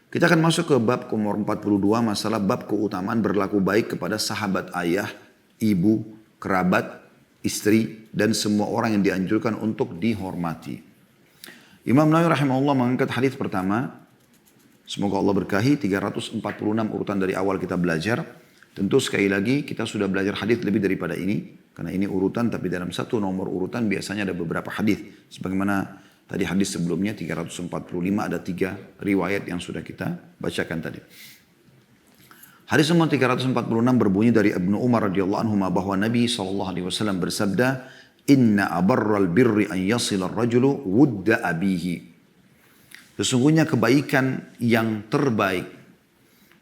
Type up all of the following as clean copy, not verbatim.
Kita akan masuk ke bab nomor 42, masalah bab keutamaan berlaku baik kepada sahabat ayah, ibu, kerabat, istri, dan semua orang yang dianjurkan untuk dihormati. Imam Nawawi rahimahullah mengangkat hadis pertama, semoga Allah berkahi, 346 urutan dari awal kita belajar. Tentu sekali lagi kita sudah belajar hadis lebih daripada ini, karena ini urutan, tapi dalam satu nomor urutan biasanya ada beberapa hadis. Sebagaimana tadi hadis sebelumnya 345 ada 3 riwayat yang sudah kita bacakan tadi. Hadis nomor 346 berbunyi dari Ibnu Umar radhiyallahu anhu bahwa Nabi SAW bersabda, "Inna abarral birri an yasila ar-rajulu wudda abihi." Sesungguhnya kebaikan yang terbaik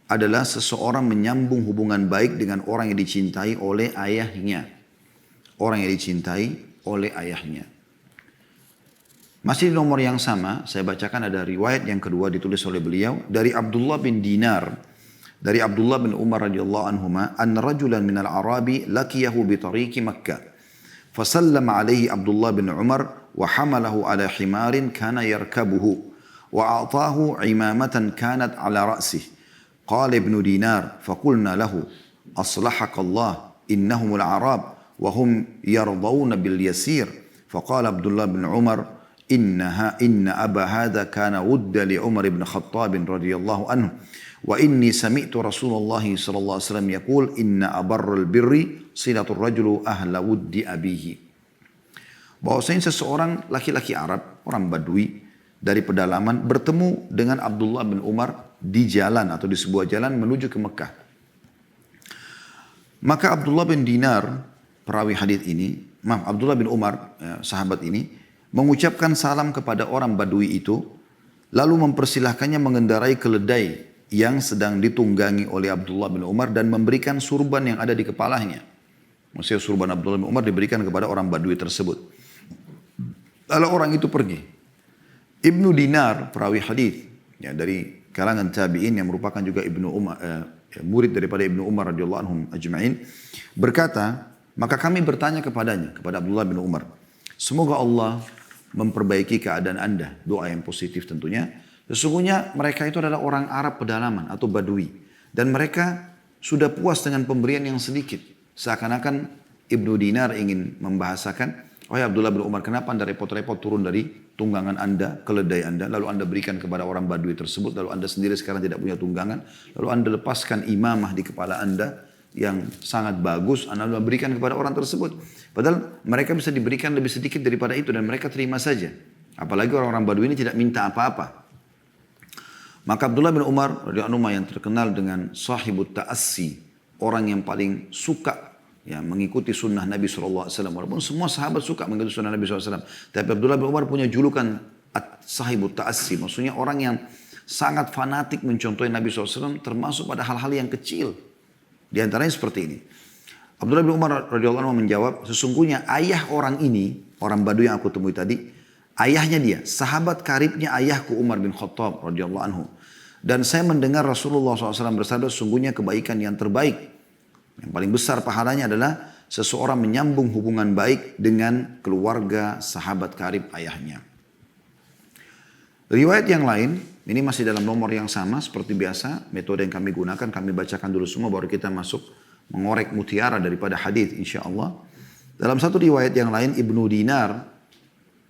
adalah seseorang menyambung hubungan baik dengan orang yang dicintai oleh ayahnya. Orang yang dicintai oleh ayahnya. Masih di nomor yang sama, saya bacakan ada riwayat yang kedua ditulis oleh beliau dari Abdullah bin Dinar, dari Abdullah bin Umar radhiyallahu anhuma, anna rajulan minal Arabi laqiyahu bi tariqi Makkah. Fasallama alaihi Abdullah bin Umar wa hamalahu ala himarin kana yarkabuhu wa a'tahu imamatan kanat ala ra'sih. Qala ibn Dinar faqulna lahu aslahaka Allah innahum al-Arab wa hum yardawna bil yasir. Faqala Abdullah bin Umar إن أبا هذا كان ود لعمر بن الخطاب رضي الله عنه وإني سمعت رسول الله صلى الله عليه وسلم يقول إن أبر البر صلة الرجل أهل ود أبيه. Bahwasanya seseorang laki-laki Arab, orang Badui dari pedalaman bertemu dengan Abdullah bin Umar di jalan atau di sebuah jalan menuju ke Mekah. Maka Abdullah bin Dinar, perawi hadis ini, Abdullah bin Umar, sahabat ini, mengucapkan salam kepada orang Badui itu, lalu mempersilahkannya mengendarai keledai yang sedang ditunggangi oleh Abdullah bin Umar dan memberikan surban yang ada di kepalanya. Maksudnya surban Abdullah bin Umar diberikan kepada orang Badui tersebut. Lalu orang itu pergi. Ibnu Dinar, perawi hadis ya, dari kalangan tabi'in yang merupakan juga Ibnu Umar, murid daripada Ibnu Umar radhiyallahu anhum ajma'in, berkata, maka kami bertanya kepadanya, kepada Abdullah bin Umar, semoga Allah memperbaiki keadaan Anda. Doa yang positif tentunya. Sesungguhnya mereka itu adalah orang Arab pedalaman atau Badui. Dan mereka sudah puas dengan pemberian yang sedikit. Seakan-akan Ibnu Dinar ingin membahasakan, oh ya Abdullah bin Umar, kenapa Anda repot-repot turun dari tunggangan Anda, keledai Anda, lalu Anda berikan kepada orang Badui tersebut, lalu Anda sendiri sekarang tidak punya tunggangan, lalu Anda lepaskan imamah di kepala Anda yang sangat bagus, Anda berikan kepada orang tersebut. Padahal mereka bisa diberikan lebih sedikit daripada itu dan mereka terima saja. Apalagi orang-orang Badui ini tidak minta apa-apa. Maka Abdullah bin Umar radhiyallahu anhu yang terkenal dengan sahibut ta'assi, orang yang paling suka ya, mengikuti sunnah Nabi SAW. Walaupun semua sahabat suka mengikuti sunnah Nabi SAW. Tapi Abdullah bin Umar punya julukan sahibut ta'assi. Maksudnya orang yang sangat fanatik mencontohi Nabi SAW termasuk pada hal-hal yang kecil. Di antaranya seperti ini. Abdullah bin Umar radhiyallahu anhu menjawab, sesungguhnya ayah orang ini, orang Badui yang aku temui tadi, ayahnya dia, sahabat karibnya ayahku Umar bin Khattab radhiyallahu anhu. Dan saya mendengar Rasulullah SAW bersabda, sesungguhnya kebaikan yang terbaik, yang paling besar pahalanya adalah seseorang menyambung hubungan baik dengan keluarga sahabat karib ayahnya. Riwayat yang lain, ini masih dalam nomor yang sama seperti biasa, metode yang kami gunakan, kami bacakan dulu semua baru kita masuk mengorek mutiara daripada hadis insyaallah. Dalam satu riwayat yang lain Ibnu Dinar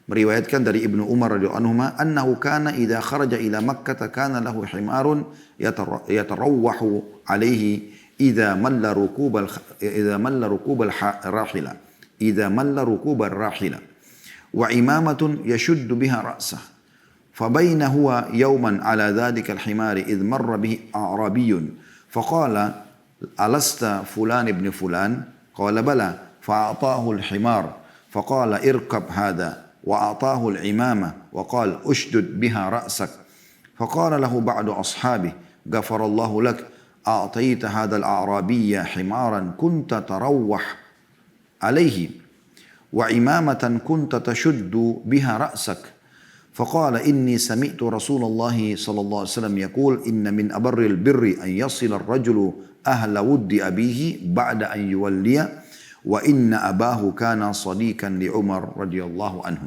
meriwayatkan dari Ibnu Umar radhiyallahu anhu annahu kana idza kharaja ila Makkah kana lahu himarun yatarawwahu alaihi idza malla rukubal rahila wa imamatun yashuddu biha ra'sah. فبين هو يوما على ذلك الحمار إذ مر به أعرابي فقال ألست فلان ابن فلان قال بلى فأعطاه الحمار فقال اركب هذا وأعطاه العمامة وقال أشدد بها رأسك فقال له بعض أصحابه غفر الله لك أعطيت هذا الأعرابي حمارا كنت تروح عليه وعمامة كنت تشد بها رأسك فقال إني سمعت رسول الله صلى الله عليه وسلم يقول إن من أبر البر أن يصل الرجل أهل ود أبيه بعد أن يولي وإن أباه كان صديقا لعمر رضي الله عنه.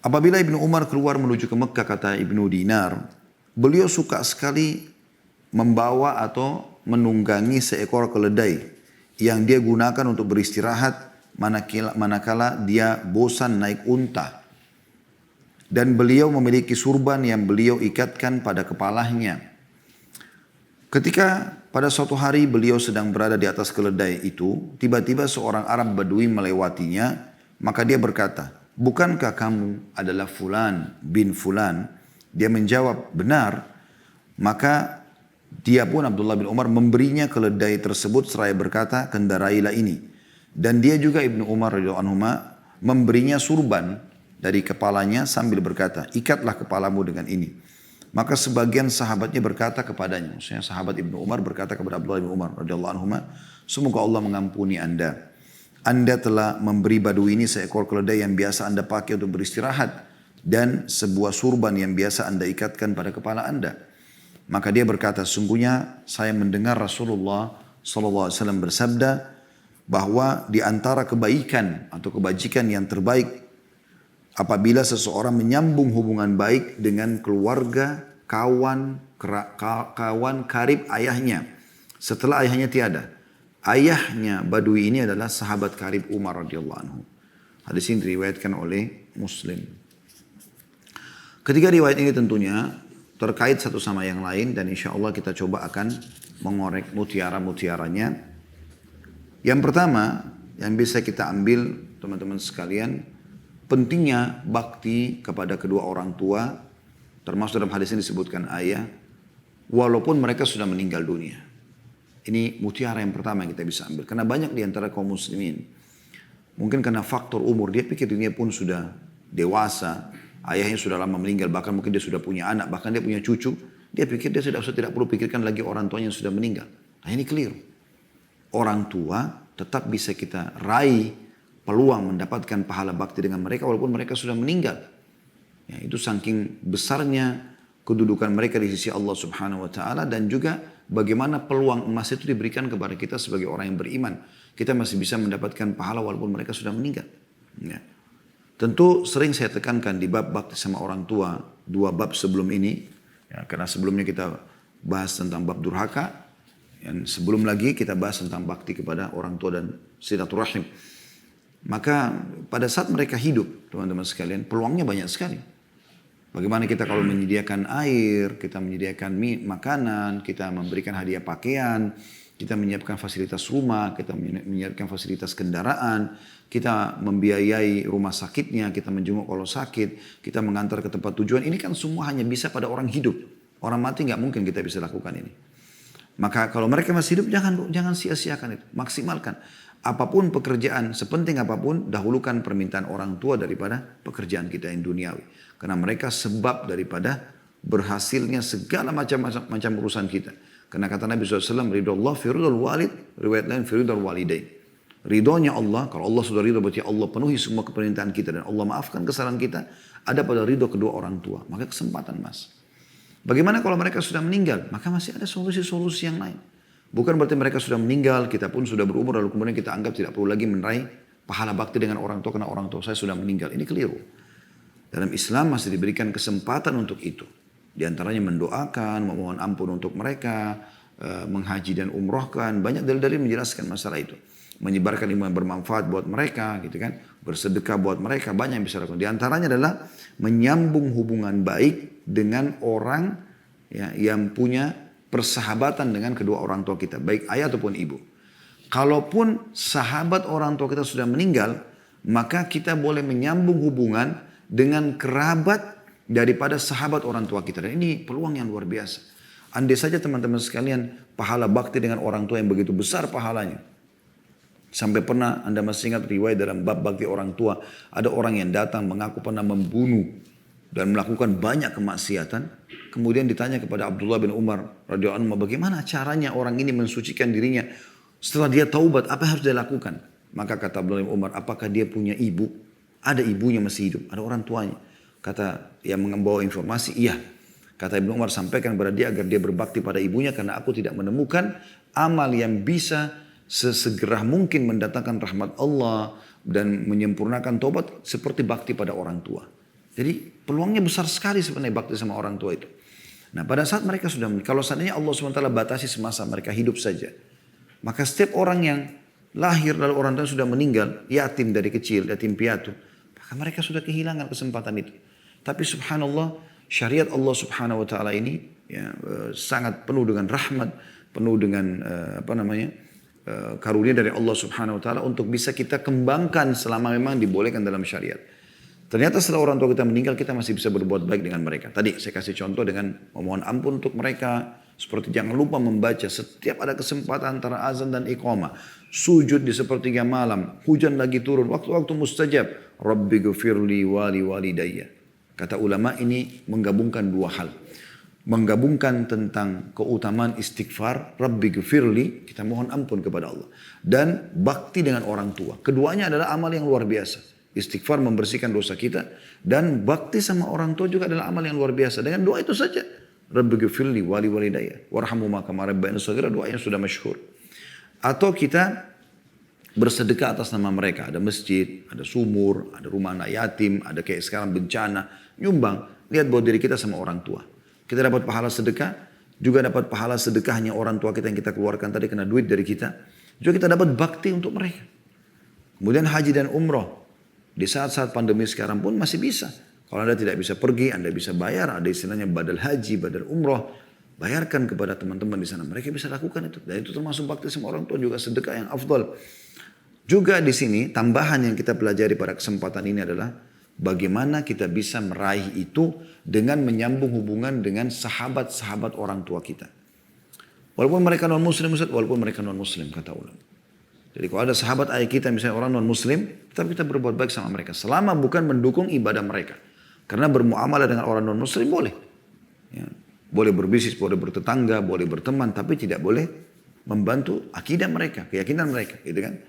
Apabila Ibnu Umar keluar menuju ke Mekah, kata Ibnu Dinar, beliau suka sekali membawa atau menunggangi seekor keledai yang dia gunakan untuk beristirahat manakala dia bosan naik unta. Dan beliau memiliki surban yang beliau ikatkan pada kepalanya. Ketika pada suatu hari beliau sedang berada di atas keledai itu, tiba-tiba seorang Arab Badui melewatinya, maka dia berkata, "Bukankah kamu adalah Fulan bin Fulan?" Dia menjawab, "Benar." Maka dia pun, Abdullah bin Umar, memberinya keledai tersebut seraya berkata, "Kendarailah ini." Dan dia juga, Ibnu Umar radhiyallahu anhu, memberinya surban dari kepalanya sambil berkata, "Ikatlah kepalamu dengan ini." Maka sebagian sahabatnya berkata kepadanya, maksudnya sahabat Ibnu Umar berkata kepada Abdullah bin Umar radhiyallahu anhu, "Semoga Allah mengampuni Anda. Anda telah memberi Badui ini seekor keledai yang biasa Anda pakai untuk beristirahat dan sebuah surban yang biasa Anda ikatkan pada kepala Anda." Maka dia berkata, "Sungguhnya saya mendengar Rasulullah SAW bersabda bahwa di antara kebaikan atau kebajikan yang terbaik apabila seseorang menyambung hubungan baik dengan keluarga, kawan karib ayahnya setelah ayahnya tiada." Ayahnya Badui ini adalah sahabat karib Umar radhiyallahu anhu. Hadis ini diriwayatkan oleh Muslim. Ketiga riwayat ini tentunya terkait satu sama yang lain dan insya Allah kita coba akan mengorek mutiara-mutiaranya. Yang pertama yang bisa kita ambil teman-teman sekalian, pentingnya bakti kepada kedua orang tua, termasuk dalam hadis ini disebutkan ayah, walaupun mereka sudah meninggal dunia. Ini mutiara yang pertama yang kita bisa ambil. Karena banyak di antara kaum muslimin, mungkin karena faktor umur, dia pikir dirinya pun sudah dewasa, ayahnya sudah lama meninggal, bahkan mungkin dia sudah punya anak, bahkan dia punya cucu, dia pikir dia sudah tidak perlu pikirkan lagi orang tuanya yang sudah meninggal. Nah ini keliru. Orang tua tetap bisa kita raih peluang mendapatkan pahala bakti dengan mereka walaupun mereka sudah meninggal. Ya, itu saking besarnya kedudukan mereka di sisi Allah Subhanahu wa taala dan juga bagaimana peluang emas itu diberikan kepada kita sebagai orang yang beriman. Kita masih bisa mendapatkan pahala walaupun mereka sudah meninggal. Ya. Tentu sering saya tekankan di bab bakti sama orang tua, dua bab sebelum ini. Ya, karena sebelumnya kita bahas tentang bab durhaka. Dan sebelum lagi kita bahas tentang bakti kepada orang tua dan silaturahim. Maka pada saat mereka hidup, teman-teman sekalian, peluangnya banyak sekali. Bagaimana kita kalau menyediakan air, kita menyediakan makanan, kita memberikan hadiah pakaian, kita menyiapkan fasilitas rumah, kita menyiapkan fasilitas kendaraan, kita membiayai rumah sakitnya, kita menjenguk kalau sakit, kita mengantar ke tempat tujuan. Ini kan semua hanya bisa pada orang hidup. Orang mati nggak mungkin kita bisa lakukan ini. Maka kalau mereka masih hidup, jangan sia-siakan itu, maksimalkan. Apapun pekerjaan, sepenting apapun, dahulukan permintaan orang tua daripada pekerjaan kita yang duniawi. Karena mereka sebab daripada berhasilnya segala macam urusan kita. Karena kata Nabi SAW, ridho Allah fi ridhol walid, riwayat lain fi ridhol walidain. Ridhonya Allah, kalau Allah sudah ridho berarti Allah penuhi semua permintaan kita dan Allah maafkan kesalahan kita, ada pada ridho kedua orang tua. Maka kesempatan mas. Bagaimana kalau mereka sudah meninggal? Maka masih ada solusi-solusi yang lain. Bukan berarti mereka sudah meninggal, kita pun sudah berumur, lalu kemudian kita anggap tidak perlu lagi meraih pahala bakti dengan orang tua karena orang tua saya sudah meninggal. Ini keliru. Dalam Islam masih diberikan kesempatan untuk itu. Di antaranya mendoakan, memohon ampun untuk mereka, menghaji dan umrohkan. Banyak dalil-dalil menjelaskan masalah itu. Menyebarkan ilmu yang bermanfaat buat mereka, gitu kan? Bersedekah buat mereka, banyak yang bisa lakukan. Di antaranya adalah menyambung hubungan baik dengan orang ya, yang punya persahabatan dengan kedua orang tua kita, baik ayah ataupun ibu. Kalaupun sahabat orang tua kita sudah meninggal, maka kita boleh menyambung hubungan dengan kerabat daripada sahabat orang tua kita. Dan ini peluang yang luar biasa. Andai saja teman-teman sekalian, pahala bakti dengan orang tua yang begitu besar pahalanya. Sampai pernah Anda masih ingat riwayat dalam bab bakti orang tua, ada orang yang datang mengaku pernah membunuh dan melakukan banyak kemaksiatan. Kemudian ditanya kepada Abdullah bin Umar radhiyallahu anhu, bagaimana caranya orang ini mensucikan dirinya setelah dia taubat, apa yang harus dia lakukan? Maka kata Abdullah bin Umar, apakah dia punya ibu? Ada ibunya masih hidup, ada orang tuanya. Kata yang membawa informasi, iya. Kata Ibnu Umar, sampaikan kepada dia agar dia berbakti pada ibunya karena aku tidak menemukan amal yang bisa sesegera mungkin mendatangkan rahmat Allah dan menyempurnakan taubat seperti bakti pada orang tua. Jadi peluangnya besar sekali sebenarnya bakti sama orang tua itu. Nah pada saat mereka sudah, kalau seandainya Allah SWT batasi semasa mereka hidup saja, maka setiap orang yang lahir lalu orang tua sudah meninggal, yatim dari kecil, yatim piatu, maka mereka sudah kehilangan kesempatan itu. Tapi subhanallah, syariat Allah Subhanahu wa taala ini ya, sangat penuh dengan rahmat, penuh dengan karunia dari Allah Subhanahu wa taala untuk bisa kita kembangkan selama memang dibolehkan dalam syariat. Ternyata setelah orang tua kita meninggal, kita masih bisa berbuat baik dengan mereka. Tadi saya kasih contoh dengan memohon ampun untuk mereka. Seperti jangan lupa membaca setiap ada kesempatan antara azan dan iqamah. Sujud di sepertiga malam. Hujan lagi turun. Waktu-waktu mustajab. Rabbi gufirli wali walidayya. Kata ulama ini menggabungkan dua hal. Menggabungkan tentang keutamaan istighfar. Rabbi gufirli. Kita mohon ampun kepada Allah. Dan bakti dengan orang tua. Keduanya adalah amal yang luar biasa. Istighfar membersihkan dosa kita. Dan bakti sama orang tua juga adalah amal yang luar biasa. Dengan doa itu saja. Rabbi ghfirli wali walidayya. Warhamhuma kama rabbayani shaghira. Doa yang sudah masyhur. Atau kita bersedekah atas nama mereka. Ada masjid, ada sumur, ada rumah anak yatim. Ada kayak sekarang bencana. Nyumbang. Lihat bahwa diri kita sama orang tua. Kita dapat pahala sedekah. Juga dapat pahala sedekahnya orang tua kita yang kita keluarkan tadi. Kena duit dari kita. Juga kita dapat bakti untuk mereka. Kemudian haji dan umroh. Di saat-saat pandemi sekarang pun masih bisa. Kalau Anda tidak bisa pergi, Anda bisa bayar. Ada istilahnya badal haji, badal umroh. Bayarkan kepada teman-teman di sana. Mereka bisa lakukan itu. Dan itu termasuk bakti sama orang tua juga sedekah yang afdal. Juga di sini tambahan yang kita pelajari pada kesempatan ini adalah bagaimana kita bisa meraih itu dengan menyambung hubungan dengan sahabat-sahabat orang tua kita. Walaupun mereka non-muslim, walaupun mereka non-muslim, kata ulama. Jadi kalau ada sahabat ayah kita misalnya orang non-muslim, tapi kita berbuat baik sama mereka. Selama bukan mendukung ibadah mereka. Karena bermuamalah dengan orang non-muslim boleh. Ya. Boleh berbisnis, boleh bertetangga, boleh berteman. Tapi tidak boleh membantu akidah mereka, keyakinan mereka. Gitu kan?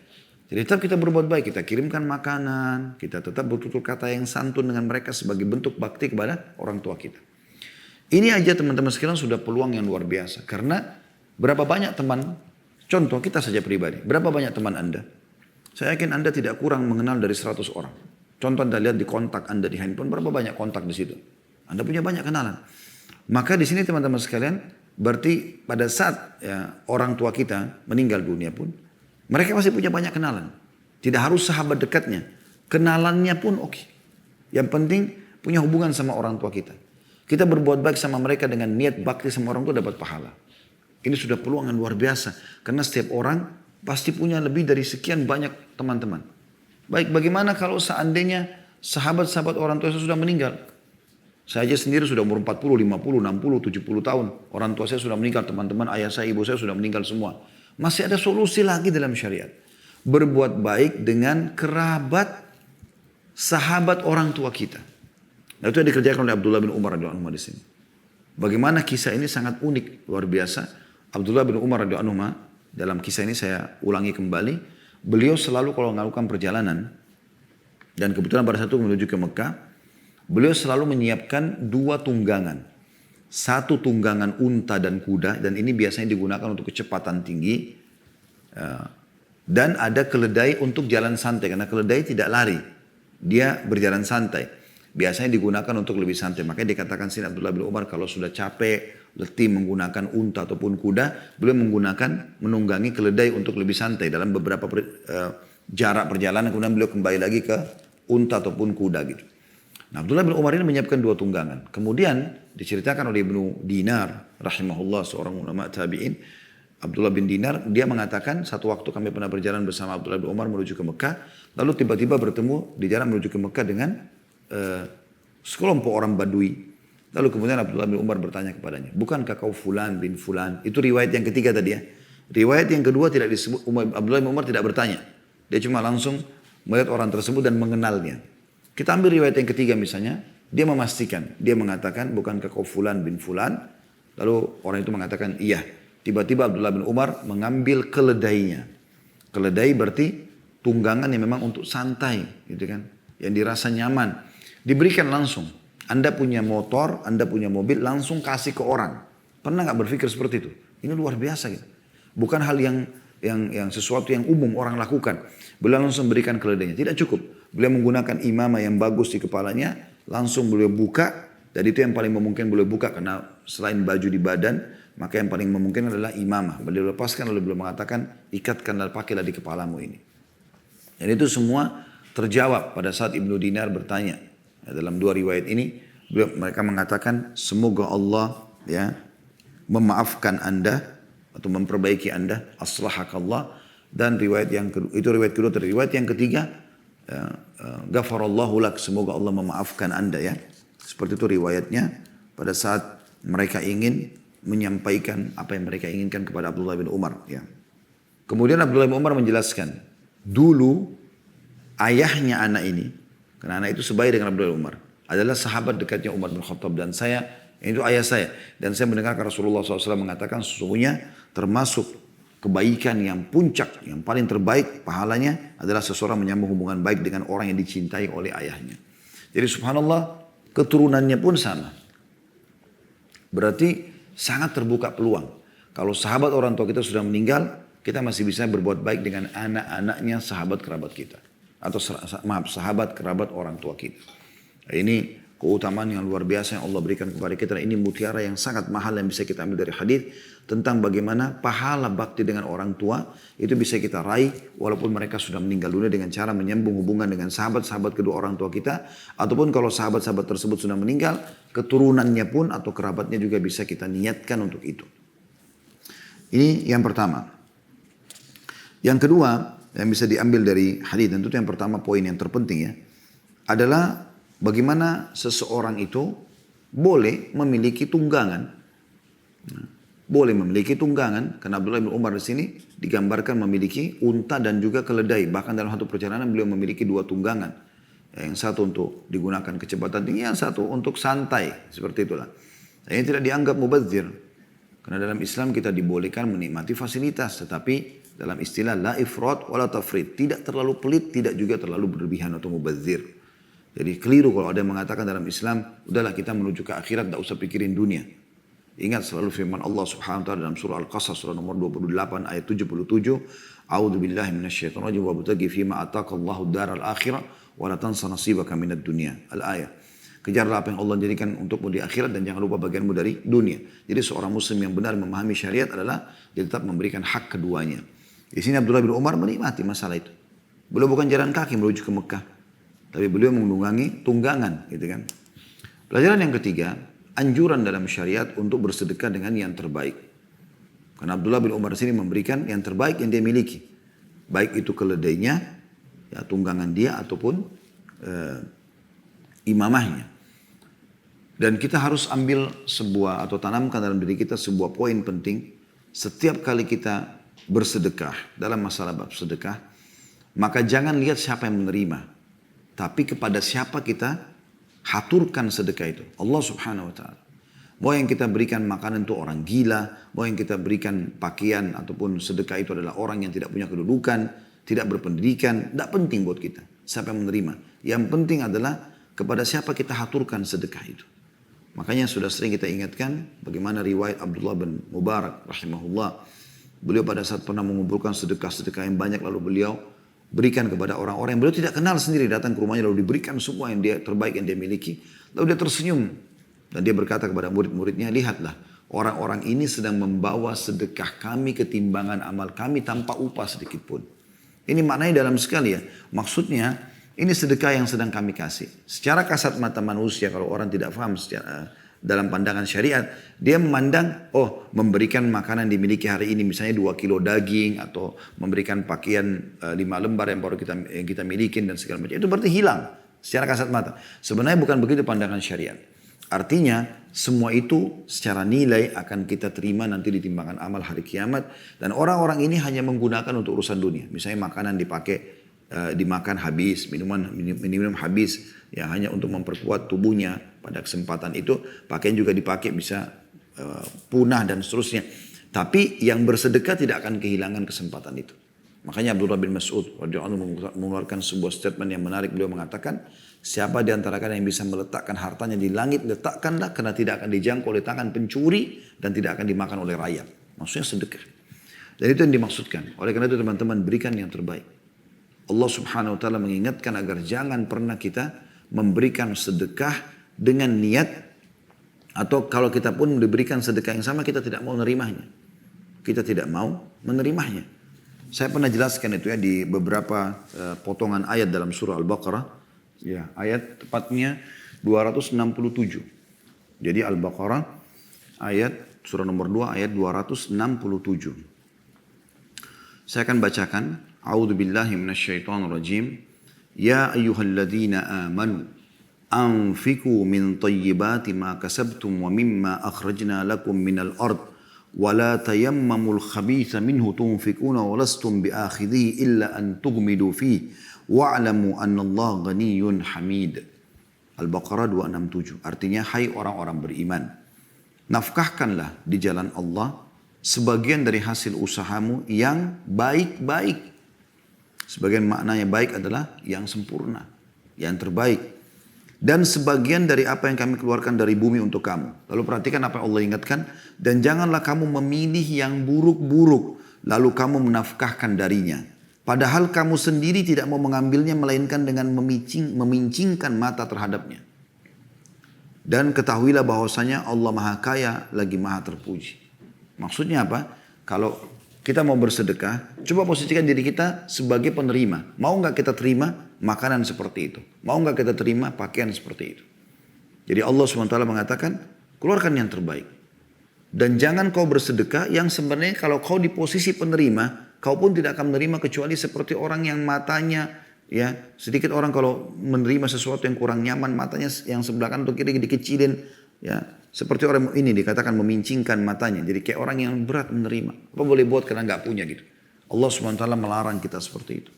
Jadi tetap kita berbuat baik. Kita kirimkan makanan. Kita tetap bertutur kata yang santun dengan mereka sebagai bentuk bakti kepada orang tua kita. Ini aja teman-teman sekalian sudah peluang yang luar biasa. Karena berapa banyak teman. Contoh kita saja pribadi. Berapa banyak teman Anda? Saya yakin Anda tidak kurang mengenal dari 100 orang. Contoh Anda lihat di kontak Anda di handphone. Berapa banyak kontak di situ? Anda punya banyak kenalan. Maka di sini teman-teman sekalian. Berarti pada saat ya, orang tua kita meninggal dunia pun. Mereka masih punya banyak kenalan. Tidak harus sahabat dekatnya. Kenalannya pun oke. Yang penting punya hubungan sama orang tua kita. Kita berbuat baik sama mereka dengan niat bakti sama orang tua dapat pahala. Ini sudah peluang yang luar biasa. Karena setiap orang pasti punya lebih dari sekian banyak teman-teman. Baik, bagaimana kalau seandainya sahabat-sahabat orang tua saya sudah meninggal? Saya aja sendiri sudah umur 40, 50, 60, 70 tahun. Orang tua saya sudah meninggal, teman-teman ayah saya, ibu saya sudah meninggal semua. Masih ada solusi lagi dalam syariat. Berbuat baik dengan kerabat sahabat orang tua kita. Nah, itu yang dikerjakan oleh Abdullah bin Umar radhiyallahu anhu di sini. Bagaimana kisah ini sangat unik, luar biasa. Abdullah bin Umar radhiyallahu anhu dalam kisah ini saya ulangi kembali. Beliau selalu kalau melakukan perjalanan dan kebetulan pada saat itu menuju ke Mekah, beliau selalu menyiapkan 2 tunggangan. 1 tunggangan unta dan kuda dan ini biasanya digunakan untuk kecepatan tinggi. Dan ada keledai untuk jalan santai karena keledai tidak lari. Dia berjalan santai. Biasanya digunakan untuk lebih santai. Makanya dikatakan sini Abdullah bin Umar kalau sudah capek, letih menggunakan unta ataupun kuda, beliau menggunakan menunggangi keledai untuk lebih santai dalam beberapa jarak perjalanan. Kemudian beliau kembali lagi ke unta ataupun kuda gitu. Nah, Abdullah bin Umar ini menyiapkan 2 tunggangan. Kemudian diceritakan oleh Ibnu Dinar, rahimahullah seorang ulama tabi'in. Abdullah bin Dinar, dia mengatakan satu waktu kami pernah berjalan bersama Abdullah bin Umar menuju ke Mekah. Lalu tiba-tiba bertemu di jalan menuju ke Mekah dengan sekelompok orang Badui. Lalu kemudian Abdullah bin Umar bertanya kepadanya, bukankah kau fulan bin fulan? Itu riwayat yang ketiga tadi ya. Riwayat yang kedua tidak disebut, Abdullah bin Umar tidak bertanya. Dia cuma langsung melihat orang tersebut dan mengenalnya. Kita ambil riwayat yang ketiga misalnya, dia memastikan, dia mengatakan bukankah kau fulan bin fulan? Lalu orang itu mengatakan iya. Tiba-tiba Abdullah bin Umar mengambil keledainya. Keledai berarti tunggangan yang memang untuk santai, gitu kan? Yang dirasa nyaman. Diberikan langsung. Anda punya motor, Anda punya mobil, langsung kasih ke orang. Pernah nggak berpikir seperti itu? Ini luar biasa gitu. Bukan hal yang sesuatu yang umum orang lakukan. Beliau langsung berikan keledainya. Tidak cukup. Beliau menggunakan imamah yang bagus di kepalanya. langsung beliau buka, dan itu yang paling memungkinkan beliau buka karena selain baju di badan, maka yang paling memungkinkan adalah imamah. Beliau lepaskan lalu beliau mengatakan, ikatkan dan pakailah di kepalamu ini. Dan itu semua terjawab pada saat Ibnu Dinar bertanya. Dalam dua riwayat ini, mereka mengatakan, semoga Allah ya memaafkan anda atau memperbaiki anda, aslahakallah. Dan riwayat yang kedua, itu riwayat kedua. Riwayat yang ketiga, ghafarallahu lak, semoga Allah memaafkan anda ya. Seperti itu riwayatnya pada saat mereka ingin menyampaikan apa yang mereka inginkan kepada Abdullah bin Umar ya. Kemudian Abdullah bin Umar menjelaskan, dulu ayahnya anak ini, karena anak itu sebaya dengan Abdullah bin Umar, adalah sahabat dekatnya Umar bin Khattab, dan saya, itu ayah saya. Dan saya mendengarkan Rasulullah SAW mengatakan, sesungguhnya termasuk kebaikan yang puncak, yang paling terbaik pahalanya adalah seseorang menyambung hubungan baik dengan orang yang dicintai oleh ayahnya. Jadi subhanallah, keturunannya pun sama. Berarti sangat terbuka peluang. Kalau sahabat orang tua kita sudah meninggal, kita masih bisa berbuat baik dengan anak-anaknya sahabat kerabat kita. Atau sahabat kerabat orang tua kita. Ini keutamaan yang luar biasa yang Allah berikan kepada kita. Ini mutiara yang sangat mahal yang bisa kita ambil dari hadis tentang bagaimana pahala bakti dengan orang tua itu bisa kita raih walaupun mereka sudah meninggal dunia, dengan cara menyambung hubungan dengan sahabat-sahabat kedua orang tua kita, ataupun kalau sahabat-sahabat tersebut sudah meninggal, keturunannya pun atau kerabatnya juga bisa kita niatkan untuk itu. Ini yang pertama. Yang kedua yang bisa diambil dari hadis, dan itu yang pertama poin yang terpenting ya, adalah bagaimana seseorang itu boleh memiliki tunggangan. Boleh memiliki tunggangan, karena Abdullah bin Umar di sini digambarkan memiliki unta dan juga keledai. Bahkan dalam satu perjalanan beliau memiliki dua tunggangan. Yang satu untuk digunakan kecepatan tinggi, yang satu untuk santai. Seperti itulah. Dan ini tidak dianggap mubadzir. Karena dalam Islam kita dibolehkan menikmati fasilitas. Tetapi dalam istilah la ifrat wala tafrit. Tidak terlalu pelit, tidak juga terlalu berlebihan atau mubadzir. Jadi keliru kalau ada yang mengatakan dalam Islam, udahlah kita menuju ke akhirat, tidak usah pikirin dunia. Ingat selalu firman Allah subhanahu wa ta'ala dalam surah Al-Qasas, surah nomor 28 ayat 77. A'udhu billahi minasyaitan rajim wa butagi fima ataqallahu daral akhirah wa la tansa nasibaka minad dunya. Al-ayat. Kejarlah apa yang Allah jadikan untukmu di akhirat dan jangan lupa bagianmu dari dunia. Jadi seorang muslim yang benar memahami syariat adalah dia tetap memberikan hak keduanya. Di sini Abdullah bin Umar menikmati masalah itu. Beliau bukan jalan kaki menuju ke Mekah, tapi beliau menunggangi tunggangan, gitu kan. Pelajaran yang ketiga, anjuran dalam syariat untuk bersedekah dengan yang terbaik. Karena Abdullah bin Umar sini memberikan yang terbaik yang dia miliki. Baik itu keledainya, ya, tunggangan dia, ataupun imamahnya. Dan kita harus ambil sebuah atau tanamkan dalam diri kita sebuah poin penting. Setiap kali kita bersedekah dalam masalah bab sedekah, maka jangan lihat siapa yang menerima, tapi kepada siapa kita haturkan sedekah itu. Allah subhanahu wa ta'ala. Mau yang kita berikan makanan itu orang gila, mau yang kita berikan pakaian ataupun sedekah itu adalah orang yang tidak punya kedudukan, tidak berpendidikan, tidak penting buat kita siapa yang menerima. Yang penting adalah kepada siapa kita haturkan sedekah itu. Makanya sudah sering kita ingatkan bagaimana riwayat Abdullah bin Mubarak rahimahullah. Beliau pada saat pernah mengumpulkan sedekah-sedekah yang banyak, lalu beliau berikan kepada orang-orang yang beliau tidak kenal sendiri, datang ke rumahnya lalu diberikan semua yang dia terbaik yang dia miliki. Lalu dia tersenyum dan dia berkata kepada murid-muridnya, lihatlah orang-orang ini sedang membawa sedekah kami ke timbangan amal kami tanpa upah sedikit pun. Ini maknanya dalam sekali ya. Maksudnya ini sedekah yang sedang kami kasih. Secara kasat mata manusia kalau orang tidak paham secara dalam pandangan syariat, dia memandang, oh memberikan makanan dimiliki hari ini, misalnya 2 kilo daging, atau memberikan pakaian 5 lembar yang baru kita miliki dan segala macam. Itu berarti hilang secara kasat mata. Sebenarnya bukan begitu pandangan syariat. Artinya semua itu secara nilai akan kita terima nanti di timbangan amal hari kiamat. Dan orang-orang ini hanya menggunakan untuk urusan dunia. Misalnya makanan dipakai, dimakan habis, minum habis, ya hanya untuk memperkuat tubuhnya pada kesempatan itu. Pakaian juga dipakai bisa punah dan seterusnya. Tapi yang bersedekah tidak akan kehilangan kesempatan itu. Makanya Abdullah bin Mas'ud radhiyallahu anhu mengeluarkan sebuah statement yang menarik. Beliau mengatakan, siapa di antara kalian yang bisa meletakkan hartanya di langit, letakkanlah, karena tidak akan dijangkau oleh tangan pencuri dan tidak akan dimakan oleh rakyat. Maksudnya sedekah. Dan itu yang dimaksudkan. Oleh karena itu teman-teman, berikan yang terbaik. Allah subhanahu wa ta'ala mengingatkan agar jangan pernah kita memberikan sedekah dengan niat, atau kalau kita pun diberikan sedekah yang sama kita tidak mau menerimanya. Kita tidak mau menerimanya. Saya pernah jelaskan itu ya di beberapa potongan ayat dalam surah Al-Baqarah. Ya, ayat tepatnya 267. Jadi Al-Baqarah ayat surah nomor 2 ayat 267. Saya akan bacakan. A'udzubillahi minasyaitonirrajim. Ya ayyuhalladzina amanu anfiqu min thayyibati ma kasabtum wa mimma akhrajna lakum minal ard wa la tayammamul khabitha minhu tunfiquna wa lastum biakhidhihi illa an tughmidu fihi wa'lamu annallaha ghaniyyun hamid. Al-Baqarah 267. Artinya, hai orang-orang beriman, nafkahkanlah di jalan Allah sebagian dari hasil usahamu yang baik-baik. Sebagian maknanya baik adalah yang sempurna, yang terbaik. Dan sebagian dari apa yang kami keluarkan dari bumi untuk kamu. Lalu perhatikan apa Allah ingatkan. Dan janganlah kamu memilih yang buruk-buruk, lalu kamu menafkahkan darinya. Padahal kamu sendiri tidak mau mengambilnya, melainkan dengan memincingkan mata terhadapnya. Dan ketahuilah bahwasanya Allah Maha Kaya lagi Maha Terpuji. Maksudnya apa? Kalau kita mau bersedekah, coba posisikan diri kita sebagai penerima. Mau nggak kita terima makanan seperti itu? Mau nggak kita terima pakaian seperti itu? Jadi Allah SWT mengatakan, keluarkan yang terbaik. Dan jangan kau bersedekah yang sebenarnya kalau kau di posisi penerima, kau pun tidak akan menerima kecuali seperti orang yang matanya, ya sedikit orang kalau menerima sesuatu yang kurang nyaman, matanya yang sebelah kanan atau kiri dikecilin, ya seperti orang ini dikatakan memincingkan matanya. Jadi kayak orang yang berat menerima. Apa boleh buat karena nggak punya gitu. Allah SWT melarang kita seperti itu.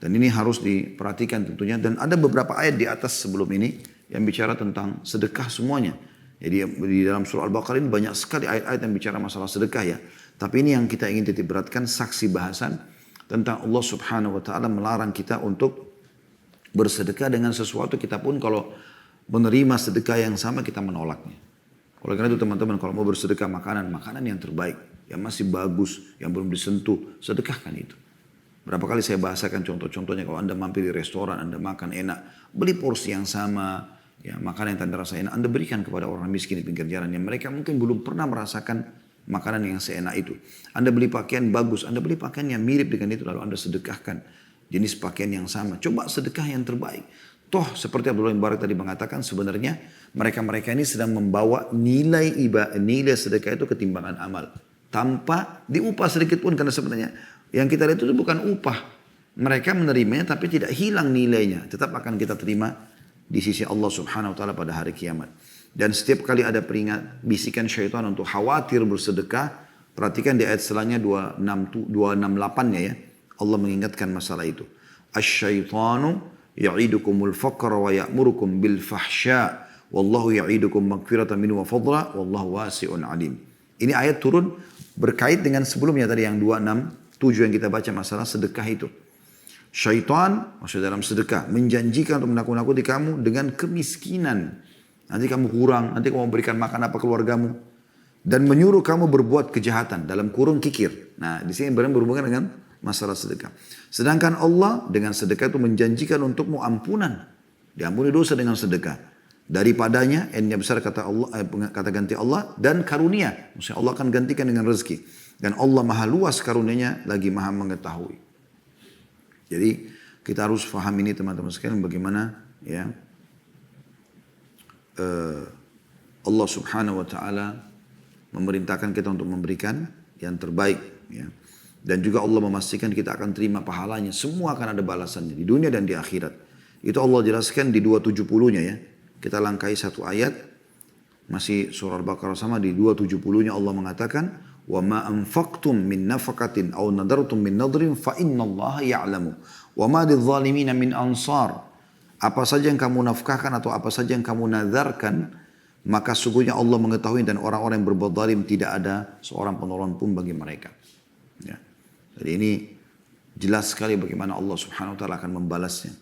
Dan ini harus diperhatikan tentunya. Dan ada beberapa ayat di atas sebelum ini yang bicara tentang sedekah semuanya. Jadi di dalam surah Al-Baqarah ini banyak sekali ayat-ayat yang bicara masalah sedekah ya. Tapi ini yang kita ingin titik beratkan, saksi bahasan tentang Allah Subhanahu wa Ta'ala melarang kita untuk bersedekah dengan sesuatu kita pun kalau menerima sedekah yang sama kita menolaknya. Oleh karena itu teman-teman, kalau mau bersedekah makanan yang terbaik, yang masih bagus, yang belum disentuh, sedekahkan itu. Berapa kali saya bahasakan contoh-contohnya, kalau Anda mampir di restoran, Anda makan enak, beli porsi yang sama, ya makanan yang tanda rasa enak, Anda berikan kepada orang miskin di pinggir jalan yang mereka mungkin belum pernah merasakan makanan yang seenak itu. Anda beli pakaian bagus, Anda beli pakaian yang mirip dengan itu, lalu Anda sedekahkan jenis pakaian yang sama. Coba sedekah yang terbaik. Toh seperti Abdullah bin Mubarak tadi mengatakan, sebenarnya mereka-mereka ini sedang membawa nilai sedekah itu ketimbangan amal. Tanpa diupah sedikit pun, karena sebenarnya yang kita lihat itu bukan upah. Mereka menerimanya tapi tidak hilang nilainya. Tetap akan kita terima di sisi Allah Subhanahu wa Ta'ala pada hari kiamat. Dan setiap kali ada bisikan syaitan untuk khawatir bersedekah, perhatikan di ayat selanjutnya 268-nya ya. Allah mengingatkan masalah itu. Asy-syaitanu ya'idukumul faqra wa ya'murukum bil fahsya wallahu ya'idukum maghfiratan minhu wa fadla wallahu wasi'un alim. Ini ayat turun berkait dengan sebelumnya tadi yang 267 yang kita baca masalah sedekah itu. Syaitan, maksudnya dalam sedekah, menjanjikan untuk menakut-nakuti kamu dengan kemiskinan. Nanti kamu kurang, nanti kamu memberikan makan apa keluargamu. Dan menyuruh kamu berbuat kejahatan, dalam kurung kikir. Nah, di sini berhubungan dengan masalah sedekah. Sedangkan Allah dengan sedekah itu menjanjikan untukmu ampunan. Diampuni dosa dengan sedekah. Daripadanya, yang besar kata Allah, kata ganti Allah, dan karunia. Maksudnya Allah akan gantikan dengan rezeki. Dan Allah maha luas karunianya, lagi maha mengetahui. Jadi kita harus paham ini teman-teman sekalian, bagaimana ya Allah Subhanahu wa Ta'ala memerintahkan kita untuk memberikan yang terbaik ya. Dan juga Allah memastikan kita akan terima pahalanya, semua akan ada balasannya di dunia dan di akhirat. Itu Allah jelaskan di 270-nya ya. Kita langkai satu ayat, masih surah Al-Baqarah sama, di 270-nya Allah mengatakan, wa ma anfaqtum min nafaqatin aw nadartum min nadrin fa innallaha ya'lamu wa ma lidh-dhalimina min ansar. Apa saja yang kamu nafkahkan atau apa saja yang kamu nadarkan, maka sungguhnya Allah mengetahui, dan orang-orang yang berbuat zalim tidak ada seorang penolong pun bagi mereka. Ya. Jadi ini jelas sekali bagaimana Allah Subhanahu wa Ta'ala akan membalasnya.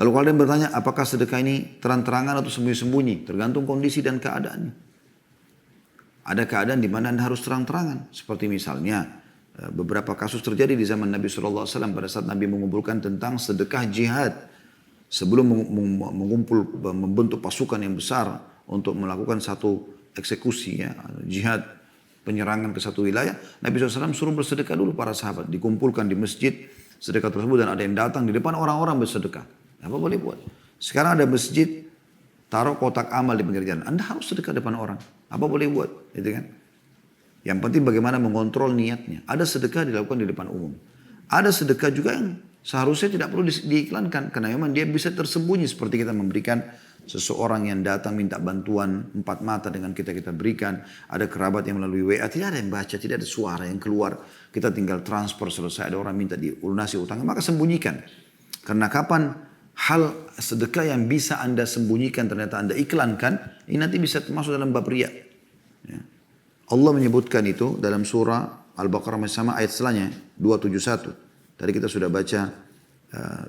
Lalu kalian bertanya, apakah sedekah ini terang-terangan atau sembunyi-sembunyi? Tergantung kondisi dan keadaannya. Ada keadaan di mana Anda harus terang-terangan. Seperti misalnya beberapa kasus terjadi di zaman Nabi SAW pada saat Nabi mengumpulkan tentang sedekah jihad. sebelum mengumpul membentuk pasukan yang besar untuk melakukan satu eksekusi ya, jihad penyerangan ke satu wilayah, Nabi SAW suruh bersedekah dulu para sahabat, dikumpulkan di masjid sedekah tersebut dan ada yang datang di depan orang-orang bersedekah. Apa boleh buat? Sekarang ada masjid, taruh kotak amal di pinggir jalan. Anda harus sedekah depan orang. Apa boleh buat? Gitu kan? Yang penting bagaimana mengontrol niatnya. Ada sedekah dilakukan di depan umum. Ada sedekah juga yang seharusnya tidak perlu diiklankan. Karena memang dia bisa tersembunyi. Seperti kita memberikan seseorang yang datang minta bantuan 4 mata dengan kita berikan. Ada kerabat yang melalui WA. Tidak ada yang baca. Tidak ada suara yang keluar. Kita tinggal transfer selesai. Ada orang minta dilunasi utangnya. Maka sembunyikan. Karena kapan hal sedekah yang bisa Anda sembunyikan ternyata Anda iklankan. Ini nanti bisa masuk dalam bab riya. Ya. Allah menyebutkan itu dalam surah Al-Baqarah sama ayat setelahnya 271. Tadi kita sudah baca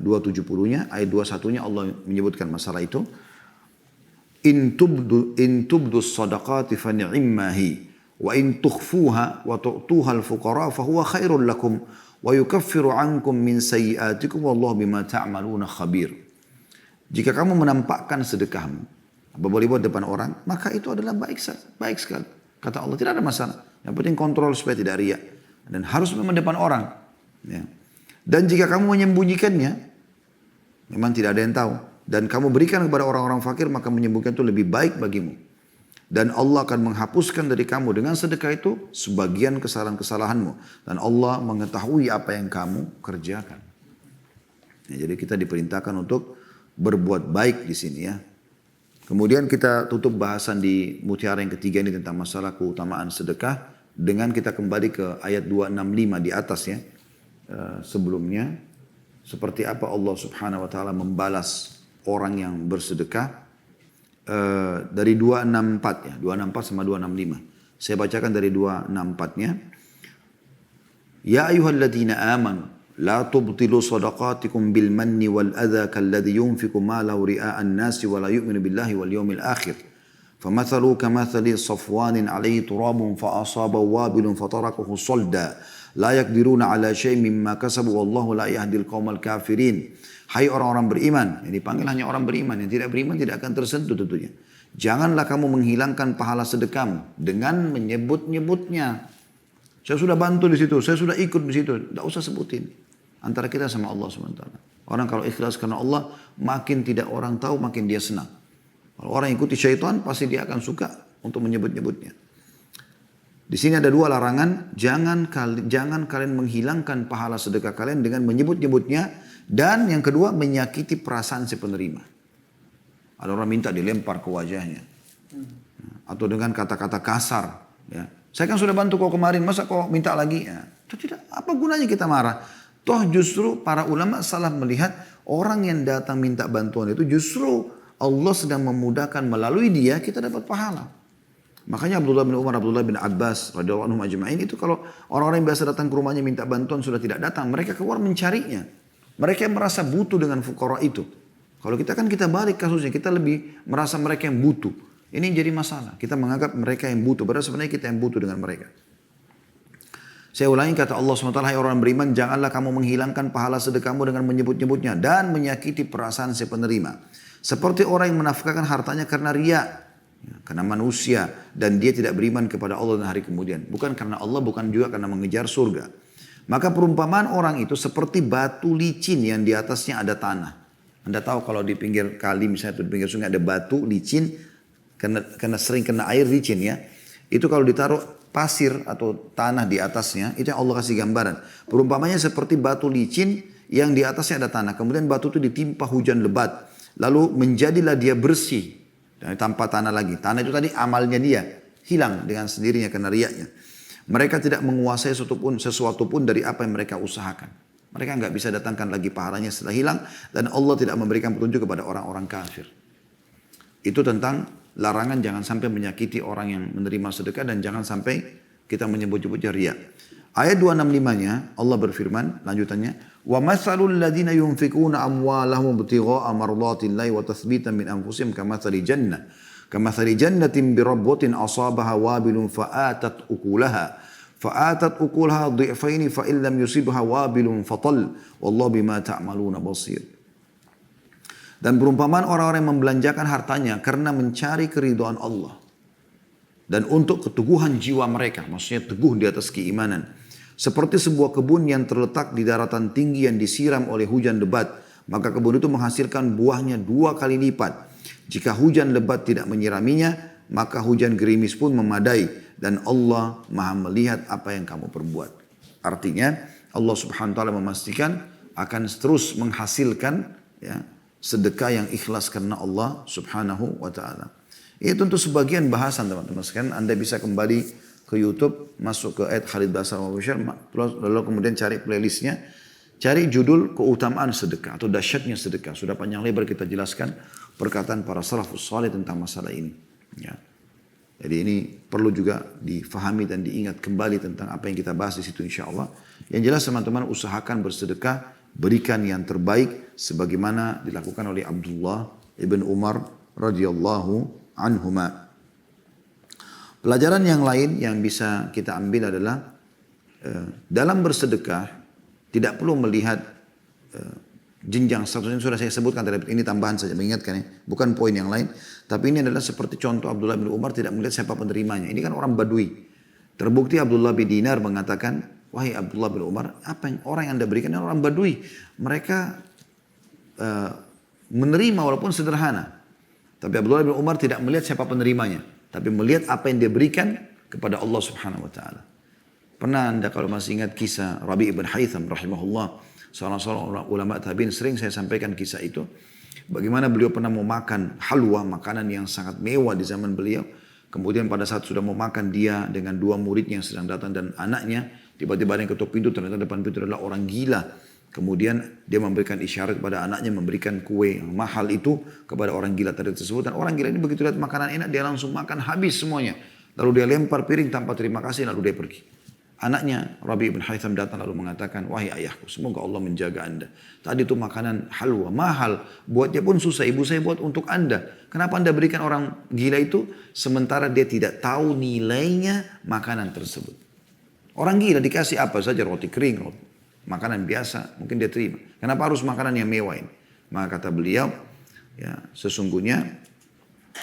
270-nya, ayat 21-nya Allah menyebutkan masalah itu. In tubdu sadaqati fa ni'immahi wa in tukhfuha wa tu'tuha al-fuqara fa huwa khairul lakum wa yukaffiru ankum min sayyi'atikum wallahu bima ta'maluna khabir. Jika kamu menampakkan sedekahmu, apa boleh buat depan orang, maka itu adalah baik sekali. Kata Allah tidak ada masalah. Yang penting kontrol supaya tidak riya. Dan harus memang depan orang. Ya. Dan jika kamu menyembunyikannya, memang tidak ada yang tahu. Dan kamu berikan kepada orang-orang fakir, maka menyembunyikan itu lebih baik bagimu. Dan Allah akan menghapuskan dari kamu dengan sedekah itu sebagian kesalahan-kesalahanmu. Dan Allah mengetahui apa yang kamu kerjakan. Ya, jadi kita diperintahkan untuk berbuat baik di sini ya. Kemudian kita tutup bahasan di mutiara yang ketiga ini tentang masalah keutamaan sedekah dengan kita kembali ke ayat 265 di atas ya. Sebelumnya seperti apa Allah Subhanahu wa taala membalas orang yang bersedekah dari 264 ya, 264 sama 265. Saya bacakan dari 264-nya. Ya ayyuhalladzina amanu لا تبطلوا صدقاتكم بالمن والأذى كالذي ينفق ماله رئاء الناس ولا يؤمن بالله واليوم الآخر فمثله كمثل صفوان عليه تراب فأصابه وابل فتركه صلدا لا يقدرون على شيء مما كسبوا والله لا يهدي القوم الكافرين. Hai orang-orang beriman, yang dipanggil hanya orang beriman, yang tidak beriman tidak akan tersentuh tentunya. Janganlah kamu menghilangkan pahala sedekahmu dengan menyebut-nyebutnya. Saya sudah bantu di situ, saya sudah ikut di situ, tidak usah sebutin. Antara kita sama Allah SWT. Orang kalau ikhlas karena Allah, makin tidak orang tahu, makin dia senang. Kalau orang ikuti syaitan, pasti dia akan suka untuk menyebut-nyebutnya. Di sini ada 2 larangan. Jangan kalian menghilangkan pahala sedekah kalian dengan menyebut-nyebutnya. Dan yang kedua, menyakiti perasaan si penerima. Ada orang minta dilempar ke wajahnya. Atau dengan kata-kata kasar. Ya. Saya kan sudah bantu kau kemarin, masa kau minta lagi? Ya. Itu tidak, apa gunanya kita marah? Toh justru para ulama salah melihat orang yang datang minta bantuan itu justru Allah sedang memudahkan melalui dia kita dapat pahala. Makanya Abdullah bin Umar, Abdullah bin Abbas radhiyallahu anhum ajma'in itu kalau orang-orang yang biasa datang ke rumahnya minta bantuan sudah tidak datang, mereka keluar mencarinya. Mereka yang merasa butuh dengan fuqara itu. Kalau kita kan kita balik kasusnya, kita lebih merasa mereka yang butuh. Ini jadi masalah. Kita menganggap mereka yang butuh, padahal sebenarnya kita yang butuh dengan mereka. Saya ulangi kata Allah SWT, hai orang beriman, janganlah kamu menghilangkan pahala sedekahmu dengan menyebut-nyebutnya dan menyakiti perasaan si penerima. Seperti orang yang menafkahkan hartanya karena riya, karena manusia, dan dia tidak beriman kepada Allah dan hari kemudian. Bukan karena Allah, bukan juga karena mengejar surga. Maka perumpamaan orang itu seperti batu licin yang di atasnya ada tanah. Anda tahu kalau di pinggir kali misalnya, di pinggir sungai ada batu licin, karena sering kena air licin ya. Itu kalau ditaruh pasir atau tanah di atasnya, itu yang Allah kasih gambaran. Perumpamanya seperti batu licin yang di atasnya ada tanah. Kemudian batu itu ditimpa hujan lebat. Lalu menjadilah dia bersih. Dan tanpa tanah lagi. Tanah itu tadi amalnya dia. Hilang dengan sendirinya karena riyaknya. Mereka tidak menguasai sesuatu pun dari apa yang mereka usahakan. Mereka nggak bisa datangkan lagi pahalanya setelah hilang. Dan Allah tidak memberikan petunjuk kepada orang-orang kafir. Itu tentang larangan jangan sampai menyakiti orang yang menerima sedekah dan jangan sampai kita menyebut-nyebutnya riya. Ayat 265-nya Allah berfirman lanjutannya, "Wa matsalul ladzina yunfikuna amwalahum ibtigha'a mardatillahi wa tathbitan min anfusihim kamatsali jannatin birabwatin asabaha wabilun fa'atat ukulaha dhi'faini fa in lam yusibha wabilun fatal wallahu bima ta'maluna basir." Dan perumpamaan orang-orang yang membelanjakan hartanya karena mencari keridhaan Allah. Dan untuk keteguhan jiwa mereka, maksudnya teguh di atas keimanan. Seperti sebuah kebun yang terletak di daratan tinggi yang disiram oleh hujan lebat, maka kebun itu menghasilkan buahnya 2 kali lipat. Jika hujan lebat tidak menyiraminya, maka hujan gerimis pun memadai. Dan Allah maha melihat apa yang kamu perbuat. Artinya Allah subhanahu wa ta'ala memastikan akan terus menghasilkan ya, sedekah yang ikhlas karena Allah subhanahu wa ta'ala. Ini tentu sebagian bahasan teman-teman sekalian. Anda bisa kembali ke YouTube, masuk ke Khalid Basar lalu kemudian cari playlistnya. Cari judul keutamaan sedekah atau dahsyatnya sedekah. Sudah panjang lebar kita jelaskan perkataan para salafus saleh tentang masalah ini. Ya. Jadi ini perlu juga difahami dan diingat kembali tentang apa yang kita bahas di situ insya Allah. Yang jelas teman-teman usahakan bersedekah, berikan yang terbaik sebagaimana dilakukan oleh Abdullah ibn Umar radhiyallahu anhuma. Pelajaran yang lain yang bisa kita ambil adalah dalam bersedekah tidak perlu melihat jenjang statusnya. Sudah saya sebutkan tadi, ini tambahan saja mengingatkan ya, bukan poin yang lain. Tapi ini adalah seperti contoh Abdullah bin Umar tidak melihat siapa penerimanya. Ini kan orang Badui. Terbukti Abdullah bin Dinar mengatakan, wahai Abdullah bin Umar, apa yang orang yang Anda berikan ini orang Badui. Mereka menerima walaupun sederhana. Tapi Abdullah bin Umar tidak melihat siapa penerimanya. Tapi melihat apa yang dia berikan kepada Allah subhanahu wa ta'ala. Pernah Anda kalau masih ingat kisah Rabi' ibn Haytham rahimahullah. Seorang ulama tabi'in, sering saya sampaikan kisah itu. Bagaimana beliau pernah mau makan halwa, makanan yang sangat mewah di zaman beliau. Kemudian pada saat sudah mau makan dia dengan 2 muridnya yang sedang datang dan anaknya. Tiba-tiba ada yang ketuk pintu, ternyata depan pintu adalah orang gila. Kemudian dia memberikan isyarat kepada anaknya, memberikan kue yang mahal itu kepada orang gila tadi tersebut. Dan orang gila ini begitu lihat makanan enak, dia langsung makan habis semuanya. Lalu dia lempar piring tanpa terima kasih, lalu dia pergi. Anaknya Rabi' bin Haytham datang lalu mengatakan, wahai ayahku, semoga Allah menjaga anda. Tadi itu makanan halwa, mahal. Buatnya pun susah, ibu saya buat untuk anda. Kenapa anda berikan orang gila itu? Sementara dia tidak tahu nilainya makanan tersebut. Orang gila dikasih apa saja, roti kering, makanan biasa, mungkin dia terima. Kenapa harus makanan yang mewah ini? Maka kata beliau, ya sesungguhnya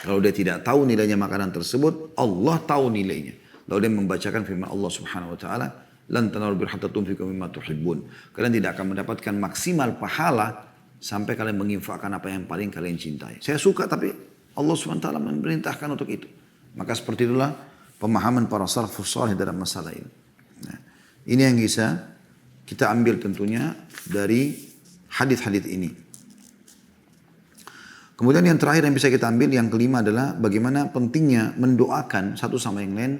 kalau dia tidak tahu nilainya makanan tersebut, Allah tahu nilainya. Lalu dia membacakan firman Allah subhanahu wa ta'ala, lan tanalul birra hatta tunfiqu mimma tuhibbun. Kalian tidak akan mendapatkan maksimal pahala sampai kalian menginfakkan apa yang paling kalian cintai. Saya suka tapi Allah subhanahu wa ta'ala memerintahkan untuk itu. Maka seperti itulah pemahaman para salafus saleh dalam masalah ini. Nah, ini yang bisa kita ambil tentunya dari hadis-hadis ini. Kemudian yang terakhir yang bisa kita ambil, yang kelima adalah bagaimana pentingnya mendoakan satu sama yang lain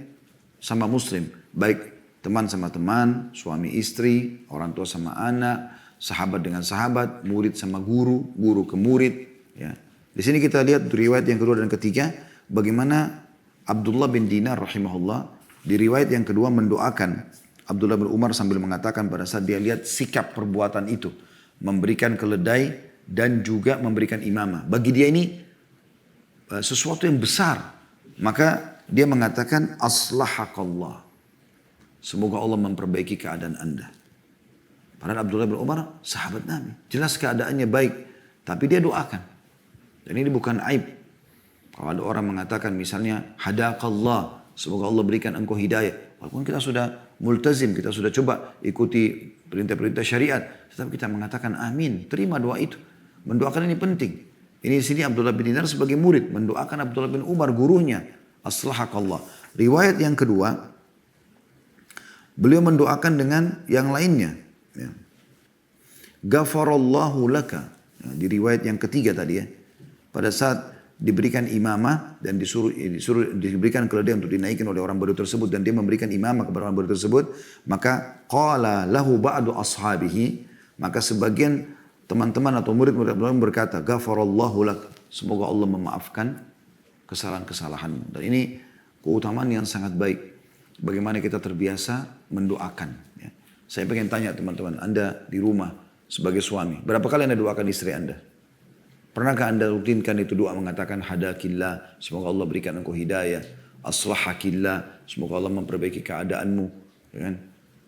sama muslim. Baik teman sama teman, suami istri, orang tua sama anak, sahabat dengan sahabat, murid sama guru, guru ke murid. Ya. Di sini kita lihat riwayat yang kedua dan ketiga, bagaimana Abdullah bin Dinar rahimahullah, di riwayat yang kedua mendoakan Abdullah bin Umar sambil mengatakan pada saat dia lihat sikap perbuatan itu. Memberikan keledai dan juga memberikan imamah. Bagi dia ini sesuatu yang besar. Maka dia mengatakan, aslahakallah. Semoga Allah memperbaiki keadaan anda. Padahal Abdullah bin Umar sahabat Nabi. Jelas keadaannya baik. Tapi dia doakan. Dan ini bukan aib. Kalau ada orang mengatakan misalnya, hadakallah. Semoga Allah berikan engkau hidayah. Walaupun kita sudah multazim, kita sudah coba ikuti perintah-perintah syariat. Tetap kita mengatakan amin. Terima doa itu. Mendoakan ini penting. Ini di sini Abdullah bin Dinar sebagai murid. Mendoakan Abdullah bin Umar gurunya. Aslahakallah. Riwayat yang kedua. Beliau mendoakan dengan yang lainnya. Ya. Ghafarallahu laka. Ya, di riwayat yang ketiga tadi ya. Pada saat diberikan imamah dan diberikan keledai untuk dinaikin oleh orang Badui tersebut dan dia memberikan imamah kepada orang Badui tersebut, maka qala lahu ba'du ashabihi, maka sebagian teman-teman atau murid-murid berkata, ghafarallahu lak, semoga Allah memaafkan kesalahan-kesalahanmu. Dan ini keutamaan yang sangat baik. Bagaimana kita terbiasa mendoakan. Ya. Saya pengen tanya teman-teman, Anda di rumah sebagai suami, berapa kali Anda doakan istri Anda? Pernahkah Anda rutinkan itu doa mengatakan hadakillah, semoga Allah berikan engkau hidayah, aslahakillah, semoga Allah memperbaiki keadaanmu. Ya kan?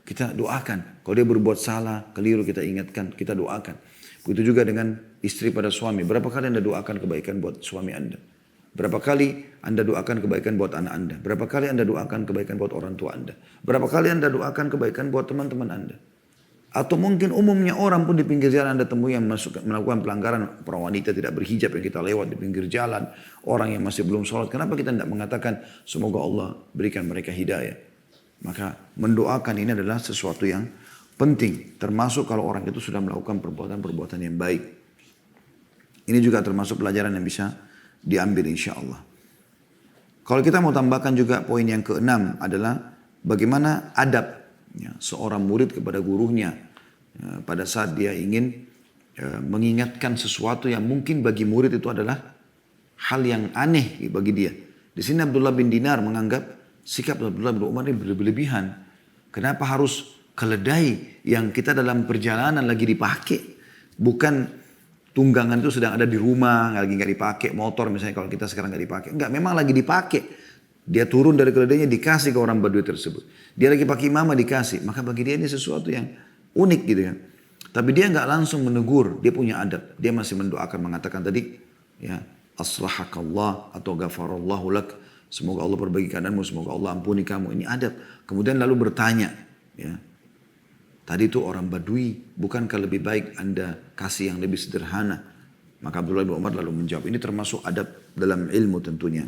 Kita doakan. Kalau dia berbuat salah, keliru kita ingatkan, kita doakan. Begitu juga dengan istri pada suami. Berapa kali Anda doakan kebaikan buat suami Anda? Berapa kali Anda doakan kebaikan buat anak Anda? Berapa kali Anda doakan kebaikan buat orang tua Anda? Berapa kali Anda doakan kebaikan buat teman-teman Anda? Atau mungkin umumnya orang pun di pinggir jalan Anda temui yang melakukan pelanggaran, para wanita tidak berhijab yang kita lewat di pinggir jalan, orang yang masih belum sholat. Kenapa kita tidak mengatakan semoga Allah berikan mereka hidayah? Maka mendoakan ini adalah sesuatu yang penting, termasuk kalau orang itu sudah melakukan perbuatan-perbuatan yang baik. Ini juga termasuk pelajaran yang bisa diambil insya Allah. Kalau kita mau tambahkan juga poin yang keenam adalah bagaimana adab seorang murid kepada gurunya pada saat dia ingin mengingatkan sesuatu yang mungkin bagi murid itu adalah hal yang aneh bagi dia. Di sini Abdullah bin Dinar menganggap sikap Abdullah bin Umar ini berlebihan. Kenapa harus keledai yang kita dalam perjalanan lagi dipakai? Bukan tunggangan itu sedang ada di rumah, lagi nggak dipakai, motor misalnya kalau kita sekarang nggak dipakai. Enggak, memang lagi dipakai. Dia turun dari keledainya dikasih ke orang Badui tersebut. Dia lagi pakai imamah dikasih. Maka bagi dia ini sesuatu yang unik gitu kan. Tapi dia nggak langsung menegur. Dia punya adab. Dia masih mendoakan mengatakan tadi. Ya, aslahakallah atau ghafarallahu lak. Semoga Allah perbaiki keadaanmu. Semoga Allah ampuni kamu. Ini adab. Kemudian lalu bertanya. Ya, tadi itu orang Badui. Bukankah lebih baik anda kasih yang lebih sederhana? Maka Abdullah bin Umar lalu menjawab. Ini termasuk adab dalam ilmu tentunya.